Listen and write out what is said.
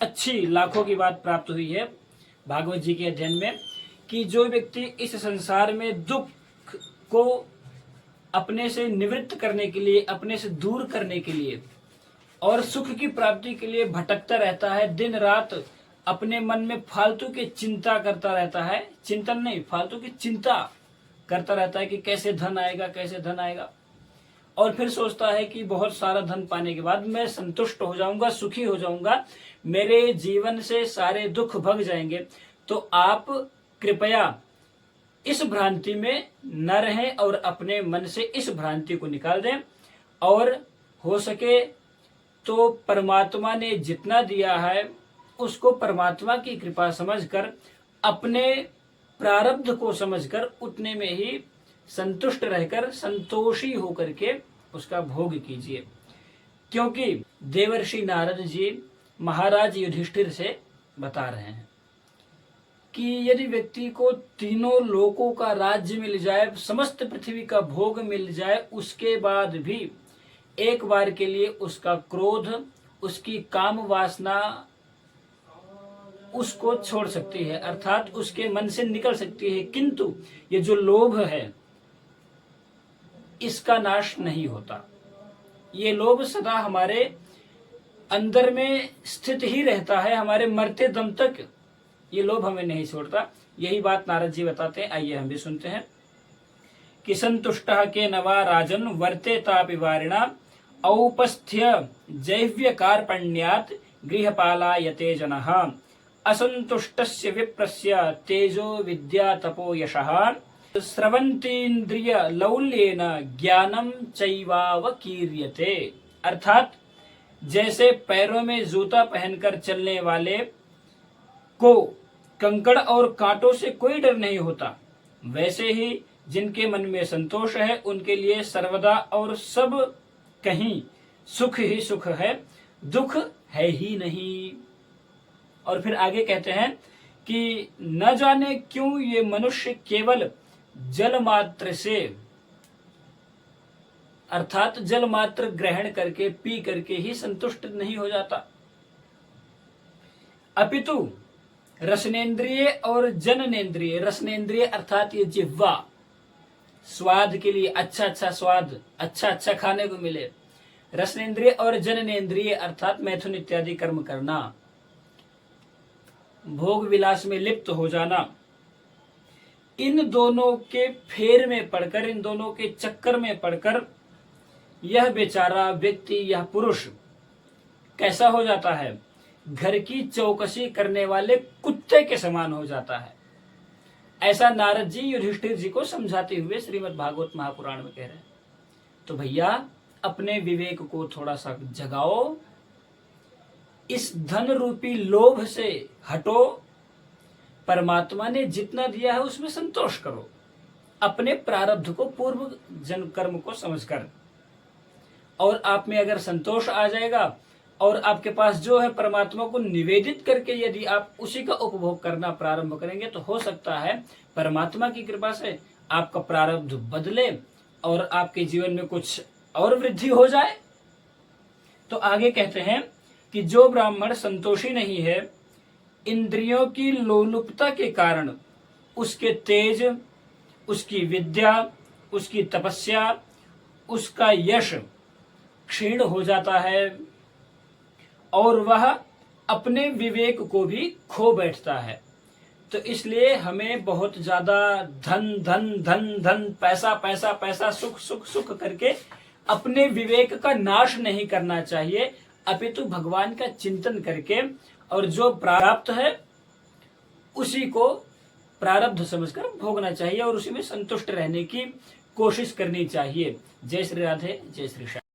अच्छी लाखों की बात प्राप्त हुई है भागवत जी के अध्ययन में कि जो व्यक्ति इस संसार में दुख को अपने से निवृत्त करने के लिए, अपने से दूर करने के लिए और सुख की प्राप्ति के लिए भटकता रहता है, दिन रात अपने मन में फालतू की चिंता करता रहता है, चिंतन नहीं, फालतू की चिंता करता रहता है कि कैसे धन आएगा, कैसे धन आएगा, और फिर सोचता है कि बहुत सारा धन पाने के बाद मैं संतुष्ट हो जाऊंगा, सुखी हो जाऊंगा, मेरे जीवन से सारे दुख भग जाएंगे। तो आप कृपया इस भ्रांति में न रहें और अपने मन से इस भ्रांति को निकाल दें, और हो सके तो परमात्मा ने जितना दिया है उसको परमात्मा की कृपा समझकर, अपने प्रारब्ध को समझकर उतने में ही संतुष्ट रहकर, संतोषी होकर के उसका भोग कीजिए। क्योंकि देवर्षि नारद जी महाराज युधिष्ठिर से बता रहे हैं कि यदि व्यक्ति को तीनों लोकों का राज्य मिल जाए, समस्त पृथ्वी का भोग मिल जाए, उसके बाद भी एक बार के लिए उसका क्रोध, उसकी काम वासना उसको छोड़ सकती है, अर्थात उसके मन से निकल सकती है, किंतु ये जो लोभ है इसका नाश नहीं होता। ये लोभ सदा हमारे अंदर में स्थित ही रहता है, हमारे मरते दम तक ये लोभ हमें नहीं छोड़ता। यही बात नारद जी बताते हैं, आइए हम भी सुनते हैं कि संतुष्टः के नवा राजन वर्ते तापि वारिणा औपस्थ्य जैव्य कार्पण्यात् गृहपालायते जनः असंतुष्टस्य विप्रस्य तेजो विद्या तपो यशः स्रवंतीन्द्रिय लौल्येन ज्ञानम चैवावकीर्यते। अर्थात जैसे पैरों में जूता पहनकर चलने वाले को कंकड़ और कांटों से कोई डर नहीं होता, वैसे ही जिनके मन में संतोष है उनके लिए सर्वदा और सब कहीं सुख ही सुख है, दुख है ही नहीं। और फिर आगे कहते हैं कि न जाने क्यों ये मनुष्य केवल जल मात्र से, अर्थात जल मात्र ग्रहण करके, पी करके ही संतुष्ट नहीं हो जाता, अपितु रसनेन्द्रिय और जननेन्द्रिय, रसनेन्द्रिय अर्थात ये जिह्वा, स्वाद के लिए अच्छा अच्छा स्वाद, अच्छा अच्छा खाने को मिले, रसनेन्द्रिय और जननेन्द्रिय अर्थात मैथुन इत्यादि कर्म करना, भोग विलास में लिप्त हो जाना, इन दोनों के फेर में पड़कर, इन दोनों के चक्कर में पड़कर यह बेचारा व्यक्ति, यह पुरुष कैसा हो जाता है, घर की चौकसी करने वाले कुत्ते के समान हो जाता है। ऐसा नारद जी युधिष्ठिर जी को समझाते हुए श्रीमद् भागवत महापुराण में कह रहे हैं। तो भैया अपने विवेक को थोड़ा सा जगाओ, इस धन रूपी लोभ से हटो, परमात्मा ने जितना दिया है उसमें संतोष करो, अपने प्रारब्ध को, पूर्व जन्म कर्म को समझकर, और आप में अगर संतोष आ जाएगा और आपके पास जो है परमात्मा को निवेदित करके यदि आप उसी का उपभोग करना प्रारंभ करेंगे तो हो सकता है परमात्मा की कृपा से आपका प्रारब्ध बदले और आपके जीवन में कुछ और वृद्धि हो जाए। तो आगे कहते हैं कि जो ब्राह्मण संतोषी नहीं है, इंद्रियों की लोलुपता के कारण उसके तेज, उसकी विद्या, उसकी तपस्या, उसका यश क्षीण हो जाता है और वह अपने विवेक को भी खो बैठता है। तो इसलिए हमें बहुत ज्यादा धन धन धन धन, पैसा पैसा पैसा, सुख सुख सुख करके अपने विवेक का नाश नहीं करना चाहिए, अपितु भगवान का चिंतन करके और जो प्राप्त है उसी को प्रारब्ध समझकर भोगना चाहिए और उसी में संतुष्ट रहने की कोशिश करनी चाहिए। जय श्री राधे, जय श्री श्याम।